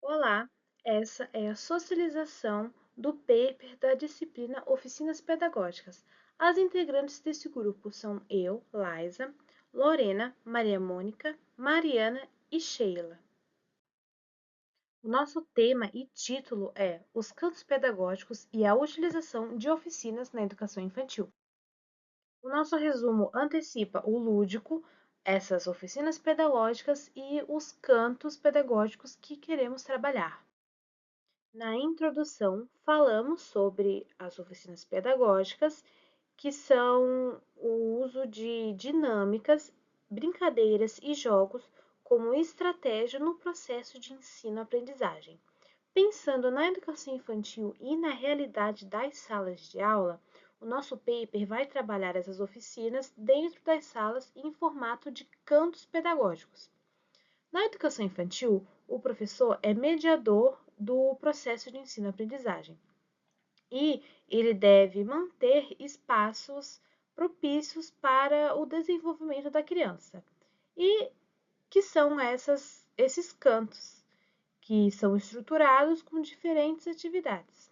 Olá, essa é a socialização do paper da disciplina Oficinas Pedagógicas. As integrantes desse grupo são eu, Laisa, Lorena, Maria Mônica, Mariana e Sheila. O nosso tema e título é Os cantos pedagógicos e a utilização de oficinas na educação infantil. O nosso resumo antecipa o lúdico, essas oficinas pedagógicas e os cantos pedagógicos que queremos trabalhar. Na introdução, falamos sobre as oficinas pedagógicas, que são o uso de dinâmicas, brincadeiras e jogos como estratégia no processo de ensino-aprendizagem. Pensando na educação infantil e na realidade das salas de aula, o nosso paper vai trabalhar essas oficinas dentro das salas em formato de cantos pedagógicos. Na educação infantil, o professor é mediador do processo de ensino-aprendizagem e ele deve manter espaços propícios para o desenvolvimento da criança. E que são esses cantos, que são estruturados com diferentes atividades.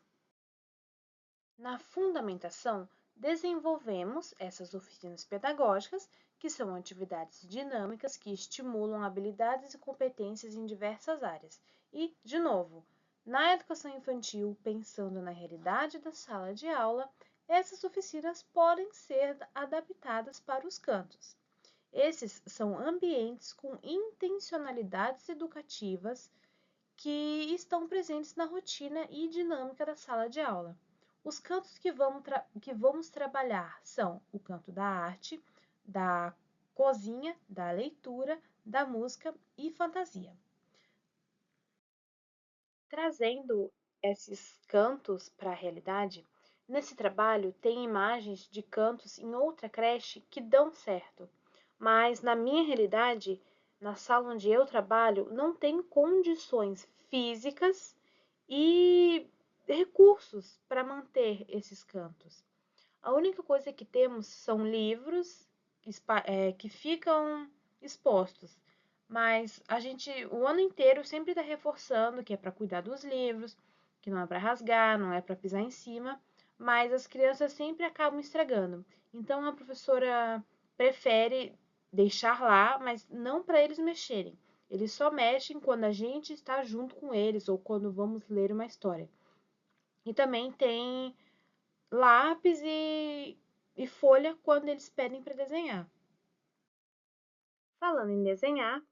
Na fundamentação, desenvolvemos essas oficinas pedagógicas, que são atividades dinâmicas que estimulam habilidades e competências em diversas áreas. E, de novo, na educação infantil, pensando na realidade da sala de aula, essas oficinas podem ser adaptadas para os cantos. Esses são ambientes com intencionalidades educativas que estão presentes na rotina e dinâmica da sala de aula. Os cantos que vamos trabalhar são o canto da arte, da cozinha, da leitura, da música e fantasia. Trazendo esses cantos para a realidade, nesse trabalho tem imagens de cantos em outra creche que dão certo, mas na minha realidade, na sala onde eu trabalho, não tem condições físicas e recursos para manter esses cantos. A única coisa que temos são livros que ficam expostos, mas a gente o ano inteiro sempre está reforçando que é para cuidar dos livros, que não é para rasgar, não é para pisar em cima, mas as crianças sempre acabam estragando. Então a professora prefere deixar lá, mas não para eles mexerem. Eles só mexem quando a gente está junto com eles ou quando vamos ler uma história. E também tem lápis e folha quando eles pedem para desenhar. Falando em desenhar,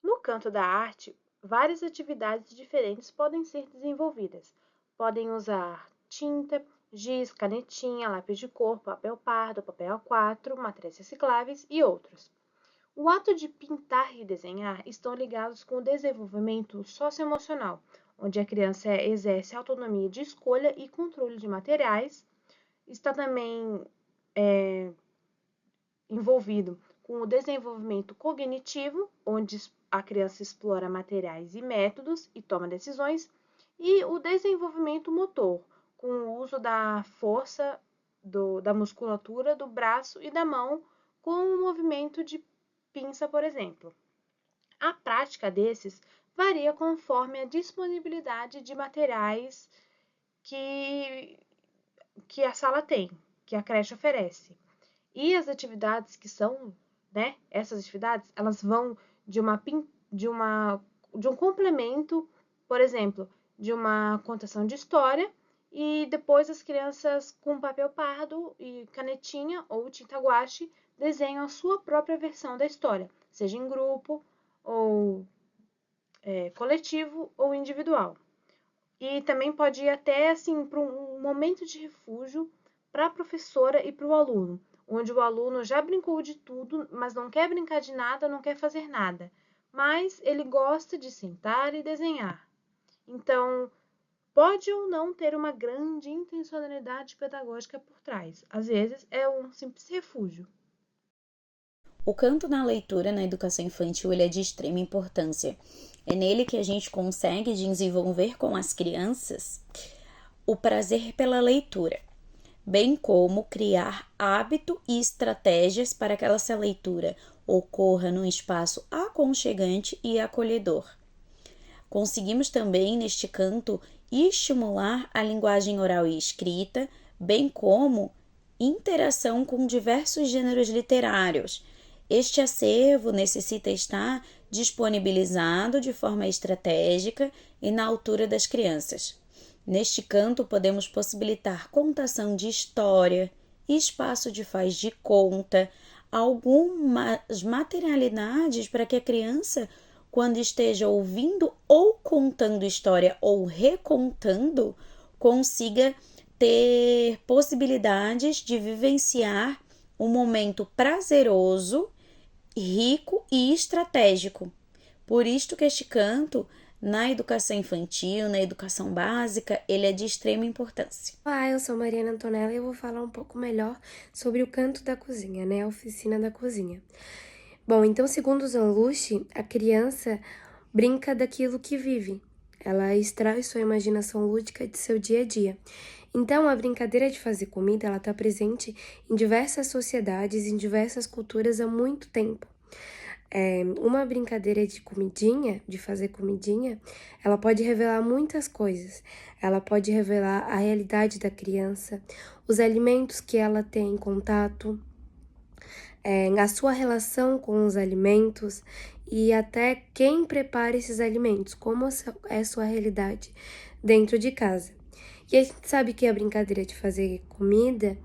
no canto da arte, várias atividades diferentes podem ser desenvolvidas. Podem usar tinta, giz, canetinha, lápis de cor, papel pardo, papel A4, matrizes recicláveis e outros. O ato de pintar e desenhar estão ligados com o desenvolvimento socioemocional, onde a criança exerce autonomia de escolha e controle de materiais. Está também envolvido com o desenvolvimento cognitivo, onde a criança explora materiais e métodos e toma decisões, e o desenvolvimento motor, com o uso da força da musculatura do braço e da mão, com o movimento de pinça, por exemplo. A prática desses varia conforme a disponibilidade de materiais que, que a sala tem, que a creche oferece. E as atividades que são, né, essas atividades, elas vão de de uma de um complemento, por exemplo, de uma contação de história e depois as crianças com papel pardo e canetinha ou tinta guache desenham a sua própria versão da história, seja em grupo ou coletivo ou individual. E também pode ir até assim para um momento de refúgio para a professora e para o aluno, onde o aluno já brincou de tudo, mas não quer brincar de nada, não quer fazer nada, mas ele gosta de sentar e desenhar. Então, pode ou não ter uma grande intencionalidade pedagógica por trás. Às vezes é um simples refúgio. O canto na leitura na educação infantil ele é de extrema importância. É nele que a gente consegue desenvolver com as crianças o prazer pela leitura, bem como criar hábito e estratégias para que essa leitura ocorra num espaço aconchegante e acolhedor. Conseguimos também, neste canto, estimular a linguagem oral e escrita, bem como interação com diversos gêneros literários. Este acervo necessita estar disponibilizado de forma estratégica e na altura das crianças. Neste canto, podemos possibilitar contação de história, espaço de faz de conta, algumas materialidades para que a criança, quando esteja ouvindo ou contando história ou recontando, consiga ter possibilidades de vivenciar um momento prazeroso, rico e estratégico. Por isto que este canto, na educação infantil, na educação básica, ele é de extrema importância. Olá, eu sou Mariana Antonella e eu vou falar um pouco melhor sobre o canto da cozinha, né? A oficina da cozinha. Bom, então, segundo Zanlushi, a criança brinca daquilo que vive. Ela extrai sua imaginação lúdica de seu dia a dia. Então, a brincadeira de fazer comida, ela está presente em diversas sociedades, em diversas culturas há muito tempo. Uma brincadeira de comidinha, de fazer comidinha, ela pode revelar muitas coisas. Ela pode revelar a realidade da criança, os alimentos que ela tem em contato, a sua relação com os alimentos e até quem prepara esses alimentos, como é a sua realidade dentro de casa. E a gente sabe que a brincadeira de fazer comida,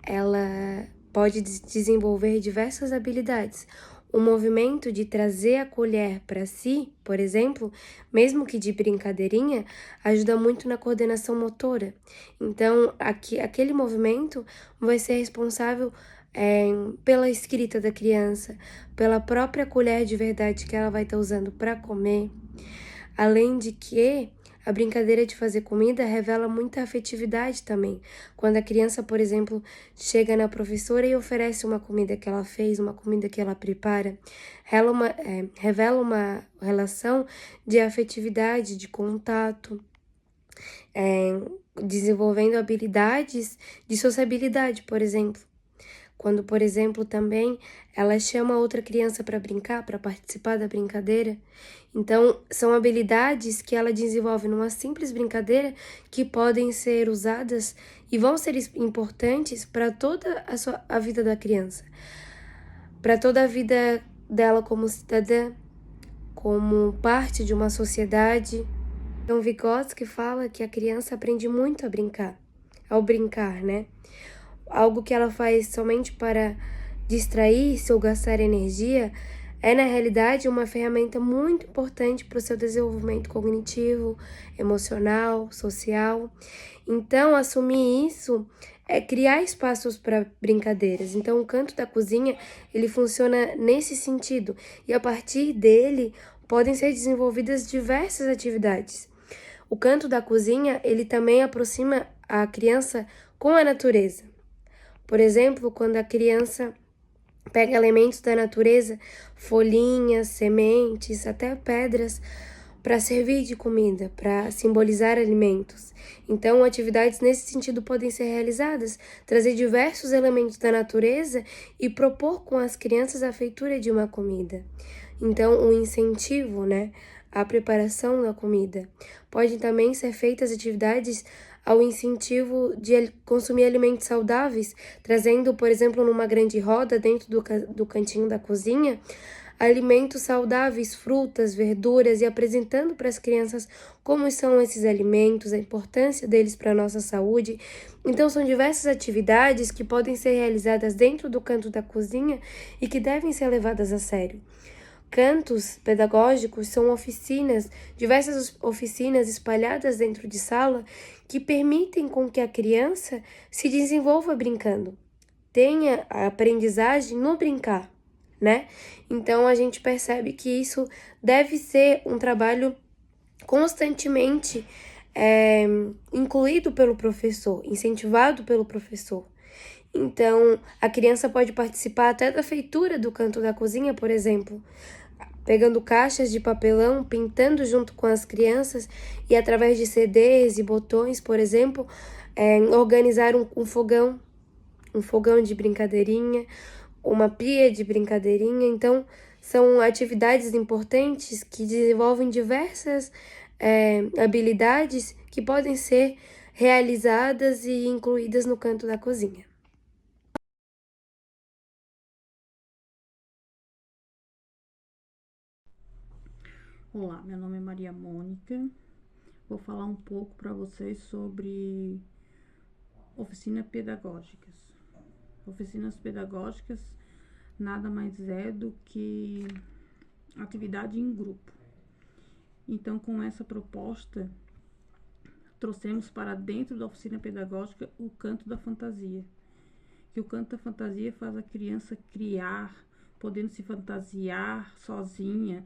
ela pode desenvolver diversas habilidades. O movimento de trazer a colher para si, por exemplo, mesmo que de brincadeirinha, ajuda muito na coordenação motora. Então, aquele movimento vai ser responsável pela escrita da criança, pela própria colher de verdade que ela vai estar usando para comer. Além de que a brincadeira de fazer comida revela muita afetividade também. Quando a criança, por exemplo, chega na professora e oferece uma comida que ela fez, uma comida que ela prepara, revela uma relação de afetividade, de contato, desenvolvendo habilidades de sociabilidade, por exemplo. Quando, por exemplo, também ela chama outra criança para brincar, para participar da brincadeira. Então, são habilidades que ela desenvolve numa simples brincadeira que podem ser usadas e vão ser importantes para toda a vida da criança, para toda a vida dela como cidadã, como parte de uma sociedade. Então, Vygotsky fala que a criança aprende muito a brincar, ao brincar, né? Algo que ela faz somente para distrair-se ou gastar energia é, na realidade, uma ferramenta muito importante para o seu desenvolvimento cognitivo, emocional, social. Então, assumir isso é criar espaços para brincadeiras. Então, o canto da cozinha, ele funciona nesse sentido. E a partir dele, podem ser desenvolvidas diversas atividades. O canto da cozinha, ele também aproxima a criança com a natureza. Por exemplo, quando a criança pega elementos da natureza, folhinhas, sementes, até pedras, para servir de comida, para simbolizar alimentos. Então, atividades nesse sentido podem ser realizadas, trazer diversos elementos da natureza e propor com as crianças a feitura de uma comida. Então, o incentivo, à preparação da comida. Podem também ser feitas atividades ao incentivo de consumir alimentos saudáveis, trazendo, por exemplo, numa grande roda dentro do cantinho da cozinha, alimentos saudáveis, frutas, verduras, e apresentando para as crianças como são esses alimentos, a importância deles para a nossa saúde. Então, são diversas atividades que podem ser realizadas dentro do canto da cozinha e que devem ser levadas a sério. Cantos pedagógicos são diversas oficinas espalhadas dentro de sala que permitem com que a criança se desenvolva brincando, tenha a aprendizagem no brincar, Então, a gente percebe que isso deve ser um trabalho constantemente incluído pelo professor, incentivado pelo professor. Então, a criança pode participar até da feitura do canto da cozinha, por exemplo, pegando caixas de papelão, pintando junto com as crianças e através de CDs e botões, por exemplo, organizar um fogão de brincadeirinha, uma pia de brincadeirinha. Então, são atividades importantes que desenvolvem diversas habilidades que podem ser realizadas e incluídas no canto da cozinha. Olá, meu nome é Maria Mônica. Vou falar um pouco para vocês sobre oficinas pedagógicas. Oficinas pedagógicas nada mais é do que atividade em grupo. Então, com essa proposta, trouxemos para dentro da oficina pedagógica o canto da fantasia. Que o canto da fantasia faz a criança criar, podendo se fantasiar sozinha,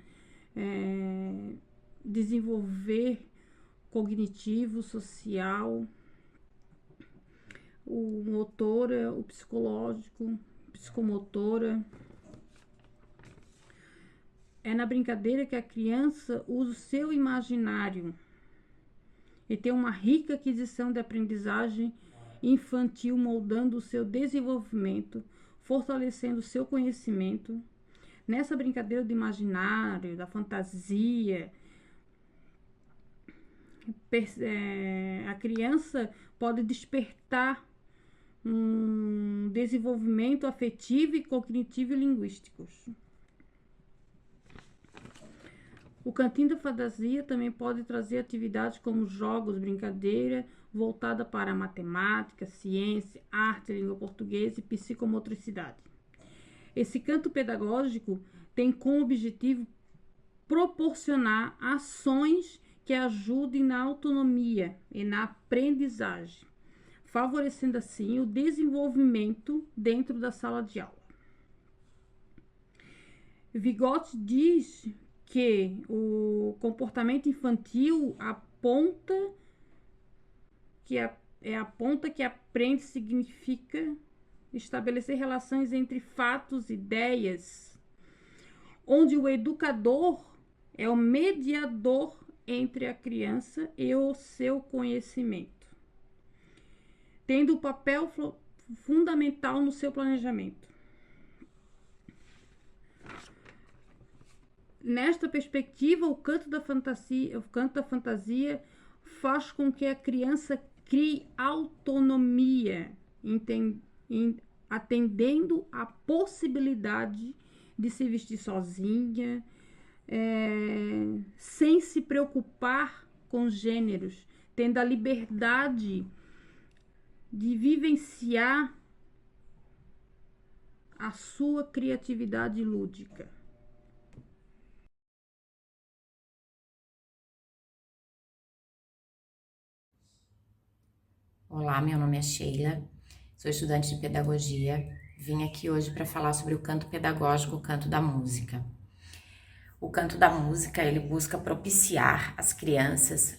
desenvolver cognitivo, social, o motora, o psicológico, psicomotora. É na brincadeira que a criança usa o seu imaginário e tem uma rica aquisição de aprendizagem infantil, moldando o seu desenvolvimento, fortalecendo o seu conhecimento. Nessa brincadeira do imaginário, da fantasia, a criança pode despertar um desenvolvimento afetivo e cognitivo e linguísticos. O cantinho da fantasia também pode trazer atividades como jogos, brincadeira, voltada para matemática, ciência, arte, língua portuguesa e psicomotricidade. Esse canto pedagógico tem como objetivo proporcionar ações que ajudem na autonomia e na aprendizagem, favorecendo assim o desenvolvimento dentro da sala de aula. Vygotsky diz que o comportamento infantil aponta que aprende significa estabelecer relações entre fatos, ideias, onde o educador é o mediador entre a criança e o seu conhecimento, tendo um papel fundamental no seu planejamento. Nesta perspectiva, o canto da fantasia faz com que a criança crie autonomia, atendendo à possibilidade de se vestir sozinha, sem se preocupar com gêneros, tendo a liberdade de vivenciar a sua criatividade lúdica. Olá, meu nome é Sheila, sou estudante de pedagogia. Vim aqui hoje para falar sobre o canto pedagógico, o canto da música. O canto da música, ele busca propiciar às crianças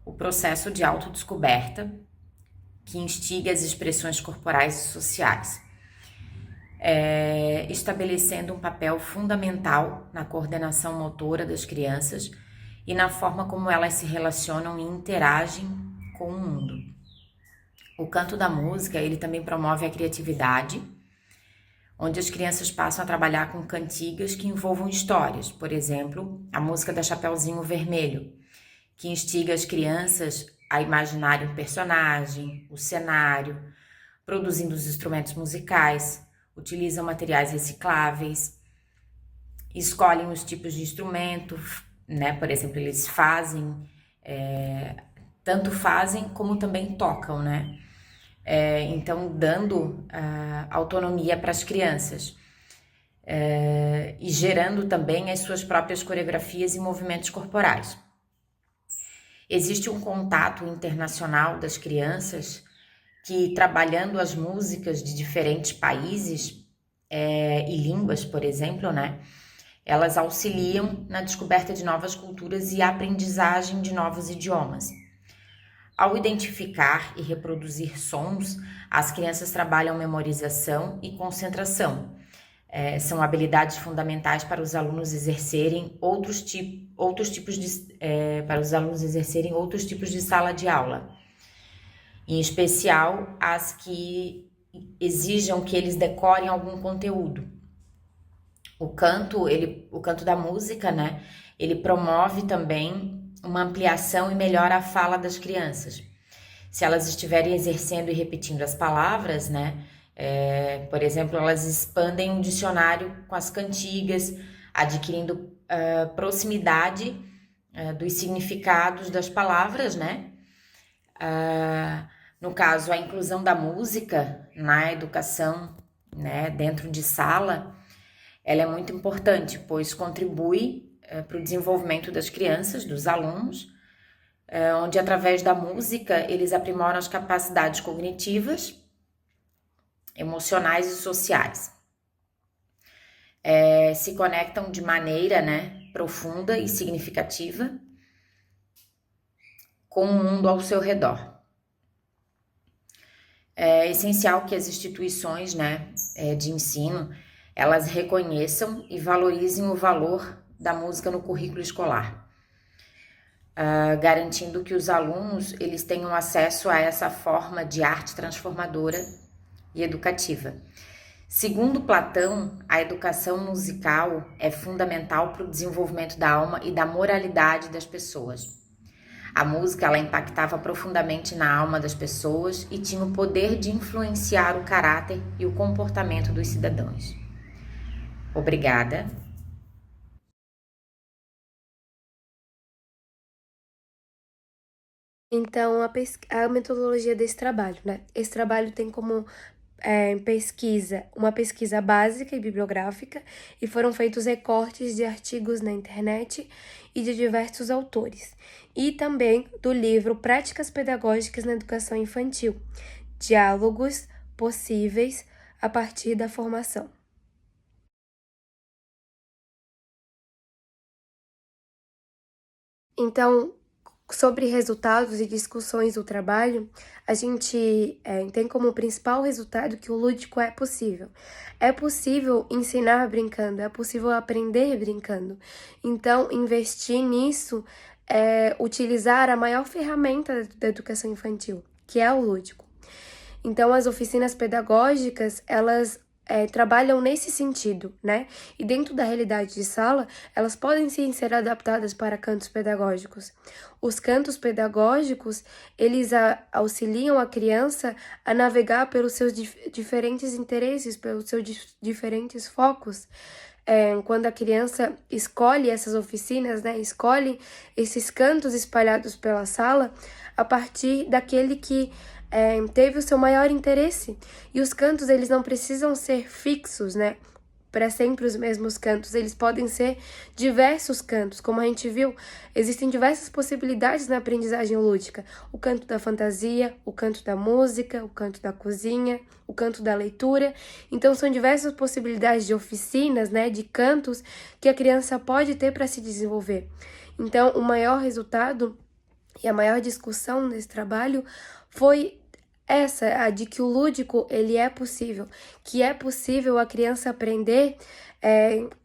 o processo de autodescoberta que instiga as expressões corporais e sociais, estabelecendo um papel fundamental na coordenação motora das crianças e na forma como elas se relacionam e interagem com o mundo. O canto da música, ele também promove a criatividade, onde as crianças passam a trabalhar com cantigas que envolvam histórias. Por exemplo, a música da Chapeuzinho Vermelho, que instiga as crianças a imaginarem um personagem, o cenário, produzindo os instrumentos musicais, utilizam materiais recicláveis, escolhem os tipos de instrumento, né? Por exemplo, eles fazem, tanto fazem como também tocam, né? Então, dando autonomia para as crianças e gerando também as suas próprias coreografias e movimentos corporais. Existe um contato internacional das crianças que, trabalhando as músicas de diferentes países e línguas, por exemplo, né, elas auxiliam na descoberta de novas culturas e aprendizagem de novos idiomas. Ao identificar e reproduzir sons, as crianças trabalham memorização e concentração. São habilidades fundamentais para os alunos exercerem outros tipos de sala de aula, em especial as que exijam que eles decorem algum conteúdo. O canto da música, né? Ele promove também uma ampliação e melhora a fala das crianças. Se elas estiverem exercendo e repetindo as palavras, né? Por exemplo, elas expandem um dicionário com as cantigas, adquirindo proximidade dos significados das palavras, né? No caso, a inclusão da música na educação, né, dentro de sala, ela é muito importante, pois contribui para o desenvolvimento das crianças, dos alunos, onde através da música eles aprimoram as capacidades cognitivas, emocionais e sociais. Se conectam de maneira, né, profunda e significativa com o mundo ao seu redor. É essencial que as instituições, né, de ensino, elas reconheçam e valorizem o valor da música no currículo escolar, garantindo que os alunos eles tenham acesso a essa forma de arte transformadora e educativa. Segundo Platão, a educação musical é fundamental para o desenvolvimento da alma e da moralidade das pessoas. A música ela impactava profundamente na alma das pessoas e tinha o poder de influenciar o caráter e o comportamento dos cidadãos. Obrigada. Então, a metodologia desse trabalho, né? Esse trabalho tem como pesquisa, uma pesquisa básica e bibliográfica, e foram feitos recortes de artigos na internet e de diversos autores. E também do livro Práticas Pedagógicas na Educação Infantil, Diálogos Possíveis a partir da Formação. Então, sobre resultados e discussões do trabalho, a gente tem como principal resultado que o lúdico é possível. É possível ensinar brincando, é possível aprender brincando. Então, investir nisso é utilizar a maior ferramenta da educação infantil, que é o lúdico. Então, as oficinas pedagógicas, elas trabalham nesse sentido, né? E dentro da realidade de sala, elas podem sim ser adaptadas para cantos pedagógicos. Os cantos pedagógicos, eles auxiliam a criança a navegar pelos seus diferentes interesses, pelos seus diferentes focos. Quando a criança escolhe essas oficinas, né? Escolhe esses cantos espalhados pela sala a partir daquele que teve o seu maior interesse. E os cantos, eles não precisam ser fixos, né? Para sempre os mesmos cantos. Eles podem ser diversos cantos. Como a gente viu, existem diversas possibilidades na aprendizagem lúdica. O canto da fantasia, o canto da música, o canto da cozinha, o canto da leitura. Então, são diversas possibilidades de oficinas, né? De cantos que a criança pode ter para se desenvolver. Então, o maior resultado e a maior discussão nesse trabalho foi a de que o lúdico, ele é possível, que é possível a criança aprender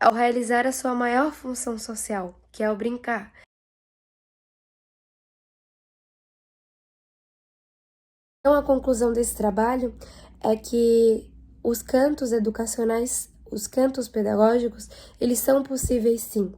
ao realizar a sua maior função social, que é o brincar. Então, a conclusão desse trabalho é que os cantos educacionais, os cantos pedagógicos, eles são possíveis sim.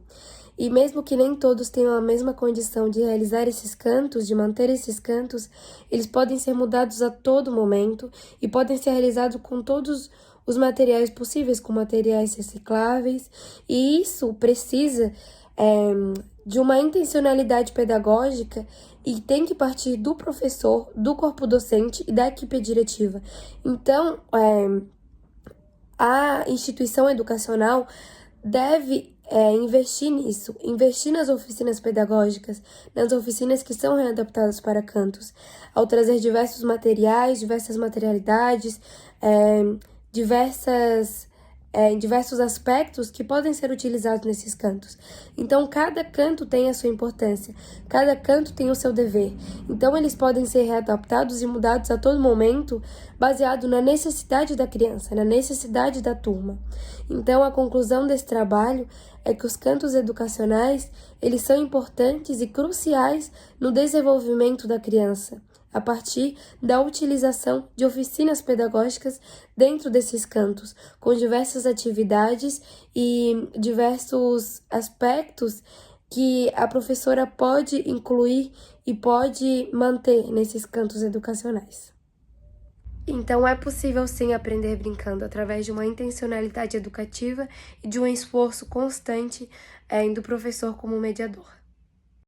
E mesmo que nem todos tenham a mesma condição de realizar esses cantos, de manter esses cantos, eles podem ser mudados a todo momento e podem ser realizados com todos os materiais possíveis, com materiais recicláveis. E isso precisa de uma intencionalidade pedagógica e tem que partir do professor, do corpo docente e da equipe diretiva. Então, a instituição educacional deve investir nisso, investir nas oficinas pedagógicas, nas oficinas que são readaptadas para cantos, ao trazer diversos materiais, diversas materialidades, diversos aspectos que podem ser utilizados nesses cantos. Então, cada canto tem a sua importância, cada canto tem o seu dever. Então, eles podem ser readaptados e mudados a todo momento, baseado na necessidade da criança, na necessidade da turma. Então, a conclusão desse trabalho é que os cantos educacionais, eles são importantes e cruciais no desenvolvimento da criança, a partir da utilização de oficinas pedagógicas dentro desses cantos, com diversas atividades e diversos aspectos que a professora pode incluir e pode manter nesses cantos educacionais. Então, é possível sim aprender brincando através de uma intencionalidade educativa e de um esforço constante do professor como mediador.